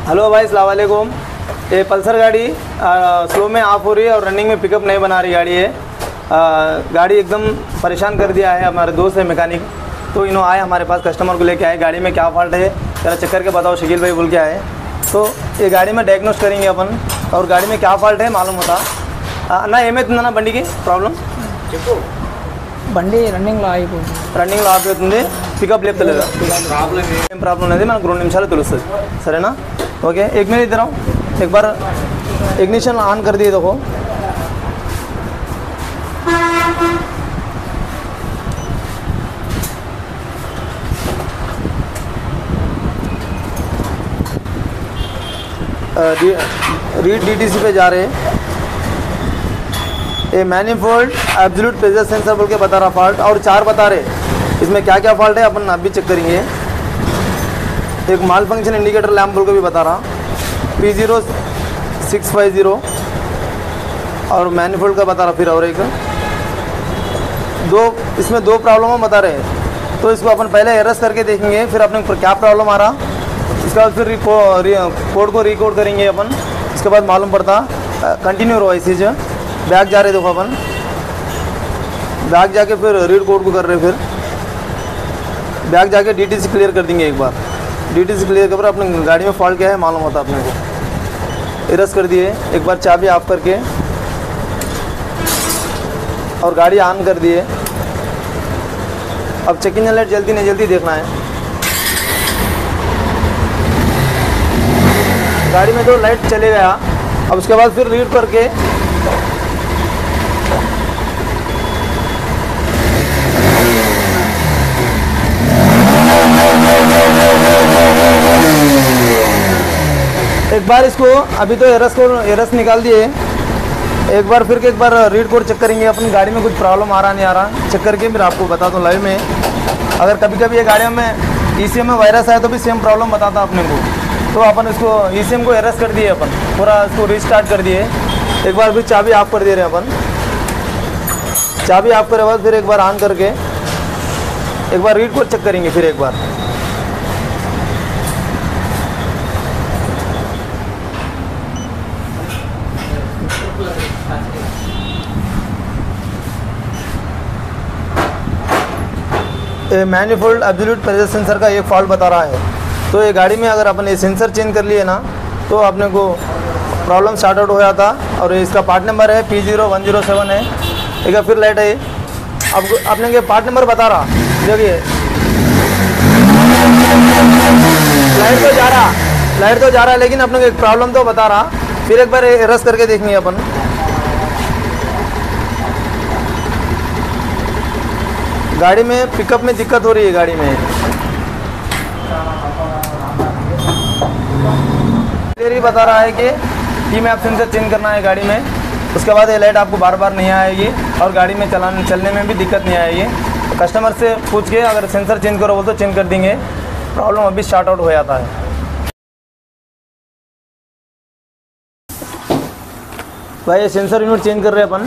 Hello भाई, अस्सलाम वालेकुम। ये पल्सर गाड़ी स्लो में ऑफ हो रही है और रनिंग में पिकअप नहीं बना रही गाड़ी है। गाड़ी एकदम परेशान कर दिया है। हमारे दोस्त है मैकेनिक, तो इन्होंने आए हमारे पास, कस्टमर को लेके आए, गाड़ी में क्या फॉल्ट है जरा चेक करके बताओ शकील भाई बोल के आए। तो ये गाड़ी में डायग्नोस करेंगे अपन और गाड़ी में क्या फॉल्ट है मालूम होता ना। ఏమైతుందన్న బండికి ప్రాబ్లం చెప్పు। బండి రన్నింగ్లో ఆగిపోతుంది। రన్నింగ్లో ఆగిపోతుంది, పికప్ లేపుతలేదు। ఏం ప్రాబ్లం అనేది మనకు 2 నిమిషాలు తెలుస్తుంది, సరేనా? ओके, 1 मिनट इधर आओ। एक बार इग्निशन ऑन कर दिए, देखो। रीड डीटीसी पे जा रहे हैं। ये मैनिफोल्ड एब्सोल्यूट प्रेशर सेंसर बोल के बता रहा फॉल्ट, और 4 बता रहे। इसमें क्या क्या फॉल्ट है अपन अभी चेक करेंगे। एक माल फंक्शन इंडिकेटर लैम्प बोल के भी बता रहा, P0650, और मैनिफोल्ड का बता रहा फिर, और एक दो, इसमें 2 प्रॉब्लम बता रहे हैं। तो इसको अपन पहले एरस करके देखेंगे, फिर अपने क्या प्रॉब्लम आ रहा, इसके बाद फिर कोड को रिकोड करेंगे अपन। इसके बाद मालूम पड़ता कंटिन्यू रहो ऐसी जो बैग जा रहे, देखो अपन बैग जाके फिर रीड कोड को कर रहे, फिर बैग जाके डीटीसी क्लियर कर देंगे। एक बार डीटीसी क्लियर कर अपने गाड़ी में फॉल्ट क्या है मालूम होता अपने को। एरस कर दिए, एक बार चाबी ऑफ करके और गाड़ी ऑन कर दिए। अब चेक इंजन लाइट जल्दी नहीं जल्दी देखना है। गाड़ी में तो लाइट चले गया। अब उसके बाद फिर रीड करके एक बार इसको, अभी तो एरस निकाल दिए। एक बार फिर एक बार रीड कोड चेक करेंगे अपन, गाड़ी में कुछ प्रॉब्लम आ रहा नहीं आ रहा चेक करके फिर आपको बता दूँ लाइव में। अगर कभी कभी ये गाड़ियों में ECM में वायरस आया तो भी सेम प्रॉब्लम बताता अपने को। तो अपन इसको ECM को एरस कर दिए, अपन पूरा इसको रिस्टार्ट कर दिए। एक बार फिर चाबी ऑफ कर दे रहे हैं अपन। चाबी ऑफ करे बाद फिर एक बार ऑन करके एक बार रीड कोड चेक करेंगे फिर एक बार। मैनिफोल्ड एब्सोल्यूट प्रेशर सेंसर का एक फॉल्ट बता रहा है। तो ये गाड़ी में अगर अपन ये सेंसर चेंज कर लिए ना तो अपने को प्रॉब्लम स्टार्ट आउट हो जाता। और इसका पार्ट नंबर है P0107 है। एक फिर लाइट है, अब अपने के पार्ट नंबर बता रहा, देखिए लाइट तो जा रहा है लेकिन अपने को एक प्रॉब्लम तो बता रहा। फिर एक बार एरस करके देखेंगे अपन। गाड़ी में पिकअप में दिक्कत हो रही है गाड़ी में। क्लियर बता रहा है कि मैप सेंसर चेंज करना है गाड़ी में। उसके बाद ये लाइट आपको बार बार नहीं आएगी और गाड़ी में चलने में भी दिक्कत नहीं आएगी। तो कस्टमर से पूछ के अगर सेंसर चेंज करो वो तो चेंज कर देंगे, प्रॉब्लम अभी स्टार्ट आउट हो जाता है। भाई ये सेंसर यूनिट चेंज कर रहे हैं अपन।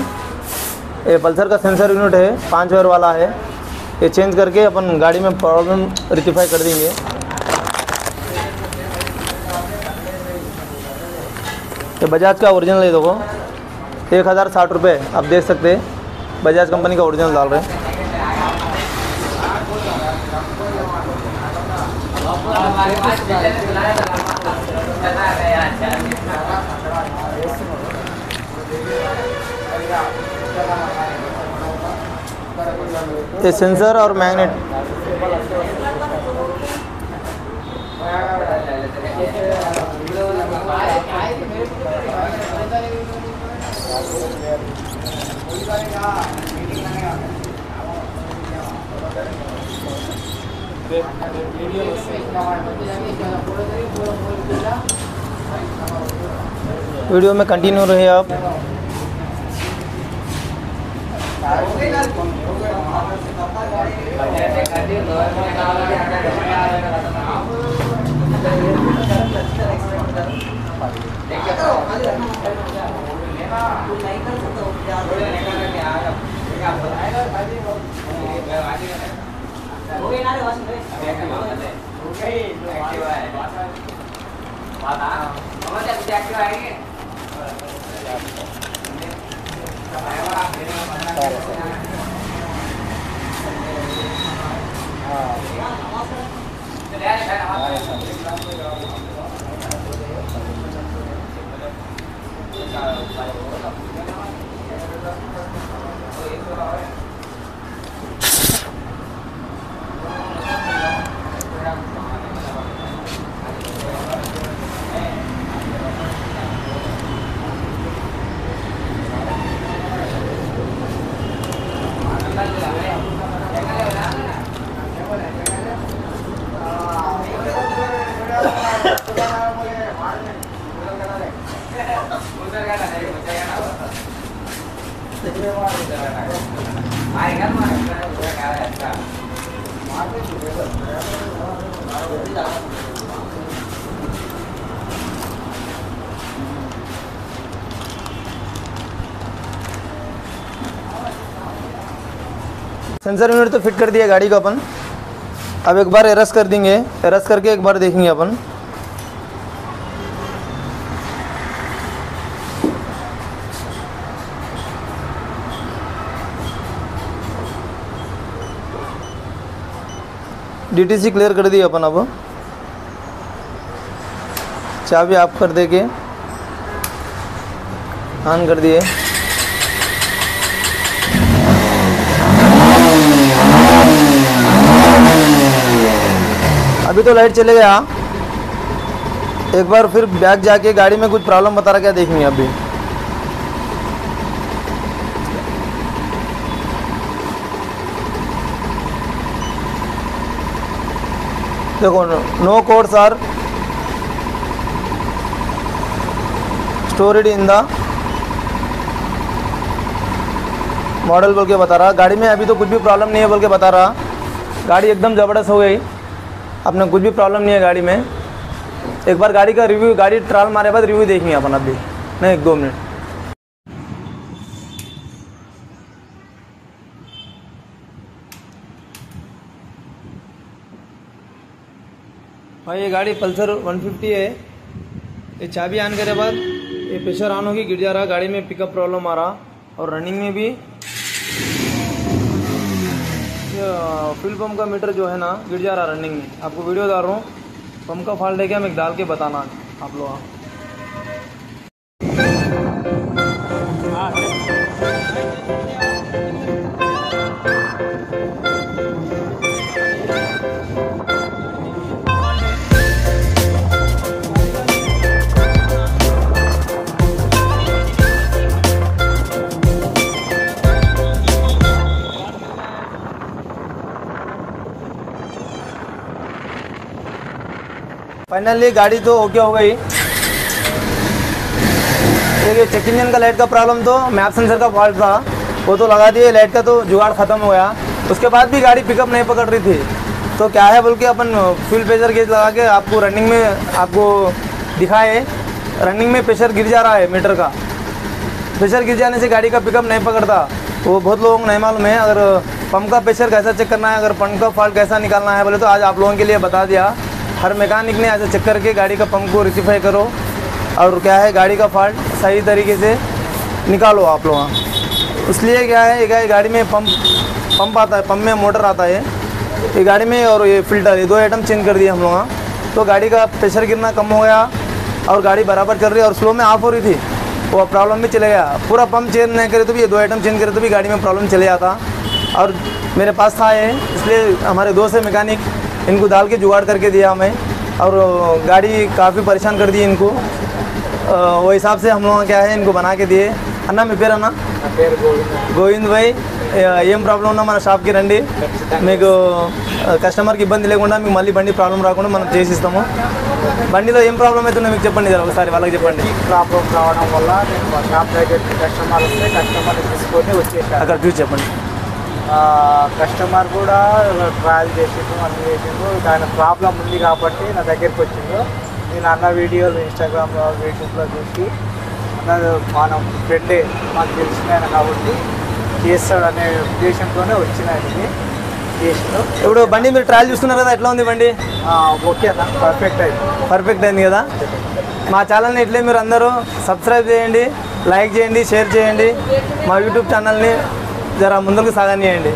ये पल्सर का सेंसर यूनिट है, 5 वायर वाला है। ये चेंज करके अपन गाड़ी में प्रॉब्लम रेक्टिफाई कर देंगे। ये बजाज का ओरिजिनल है, देखो 1060 रुपये आप देख सकते हैं। बजाज कंपनी का ओरिजिनल डाल रहे हैं। ये सेंसर और मैग्नेट वीडियो में कंटिन्यू रहे आप। సరే సరే सेंसर यूनिट तो फिट कर दिया गाड़ी को अपन। अब एक बार एरस कर देंगे, एरस करके एक बार देखेंगे अपन। डीटीसी क्लियर कर दिया अपन। अब चाबी ऑफ कर दे के ऑन कर दिए। अभी तो लाइट चले गया। एक बार फिर बैक जाके गाड़ी में कुछ प्रॉब्लम बता रहा, क्या देखेंगे अभी। देखो no codes are stored in the model बोल के बता रहा। गाड़ी में अभी तो कुछ भी प्रॉब्लम नहीं है बोल के बता रहा। गाड़ी एकदम ज़बरदस्त हो गई, अपने कुछ भी प्रॉब्लम नहीं है गाड़ी में। एक बार गाड़ी का रिव्यू, गाड़ी ट्रायल मारे बाद रिव्यू देखेंगे अपन अभी, नहीं 1-2 मिनट। भाई ये गाड़ी पल्सर 150 है। ये चाबी ऑन करे बाद ये प्रेशर ऑन होगी, गिर जा रहा। गाड़ी में पिकअप प्रॉब्लम आ रहा और रनिंग में भी फ्यूल पंप का मीटर जो है ना गिर जा रहा रनिंग में। आपको वीडियो डाल रहा हूँ, पंप का फॉल्ट है क्या मैं डाल के बताना आप लोग। फाइनली गाड़ी तो ओके हो गई। देखिए चेक इंजन का लाइट का प्रॉब्लम तो मैप सेंसर का फॉल्ट था, वो तो लगा दिए। लाइट का तो जुगाड़ ख़त्म हो गया। उसके बाद भी गाड़ी पिकअप नहीं पकड़ रही थी। तो क्या है बोल के अपन फ्यूल प्रेशर गेज लगा के आपको रनिंग में आपको दिखाए। रनिंग में प्रेशर गिर जा रहा है मीटर का। प्रेशर गिर जाने से गाड़ी का पिकअप नहीं पकड़ता, वो बहुत लोगों को नहीं मालूम है। अगर पंप का प्रेशर कैसा चेक करना है, अगर पंप का फॉल्ट कैसा निकालना है बोले तो आज आप लोगों के लिए बता दिया। हर मैकेनिक ने ऐसा चेक करके गाड़ी का पंप को रेक्टिफाई करो और क्या है गाड़ी का फॉल्ट सही तरीके से निकालो आप लोग। इसलिए क्या है ये गाड़ी में पंप आता है, पंप में मोटर आता है ये गाड़ी में, और ये फिल्टर, ये 2 आइटम चेंज कर दिए हम लोग। तो गाड़ी का प्रेशर गिरना कम हो गया और गाड़ी बराबर चल रही है। और स्लो में ऑफ हो रही थी, वो प्रॉब्लम भी चले गया। पूरा पंप चेंज नहीं करे तो भी ये 2 आइटम चेंज करे तो भी गाड़ी में प्रॉब्लम चले जाता। और मेरे पास था ये, इसलिए हमारे दोस्त है मैकेनिक, इनको डाल के जुगाड़ करके दिया हमें। और गाड़ी काफ़ी परेशान कर दी इनको। वो हिसाब से हम लोग क्या है इनको बना के दिए। अन्ना మీ పేరు అన్న? నా పేరు గోవింద్ భాయ్, ఏం ప్రాబ్లం ఉన్నా మన షాప్కి రండి, మీకు కస్టమర్కి ఇబ్బంది లేకుండా మీకు మళ్ళీ బండి ప్రాబ్లం రాకుండా మనం చేసిస్తాము। బండిలో ఏం ప్రాబ్లం అవుతుందో మీకు చెప్పండి, జర ఒకసారి వాళ్ళకి చెప్పండి। ప్రాబ్లం రావడం వల్ల నేను షాప్ దగ్గరికి కస్టమర్ వస్తే కస్టమర్ని తీసుకొని వచ్చేసాను। అక్కడ చూసి చెప్పండి। కస్టమర్ కూడా ట్రయల్ చేసిండు, అన్ని చేసిండు, దాని ప్రాబ్లం ఉంది కాబట్టి నా దగ్గరికి వచ్చిండు। నేను అన్న వీడియోలు ఇన్స్టాగ్రామ్లో యూట్యూబ్లో చూసి అన్న మనం ఫ్రెండే మాకు తెలిసిన ఆయన కాబట్టి చేస్తాడనే ఉద్దేశంతోనే వచ్చినాయని చేసిన. ఇప్పుడు బండి మీరు ట్రయల్ చూస్తున్నారు కదా, ఎట్లా ఉంది బండి? ఓకే అన్న, పర్ఫెక్ట్ అయింది కదా. మా ఛానల్ని ఇట్లే మీరు అందరూ సబ్స్క్రైబ్ చేయండి, లైక్ చేయండి, షేర్ చేయండి. మా యూట్యూబ్ ఛానల్ని జర ముందుకు సాగనియండి.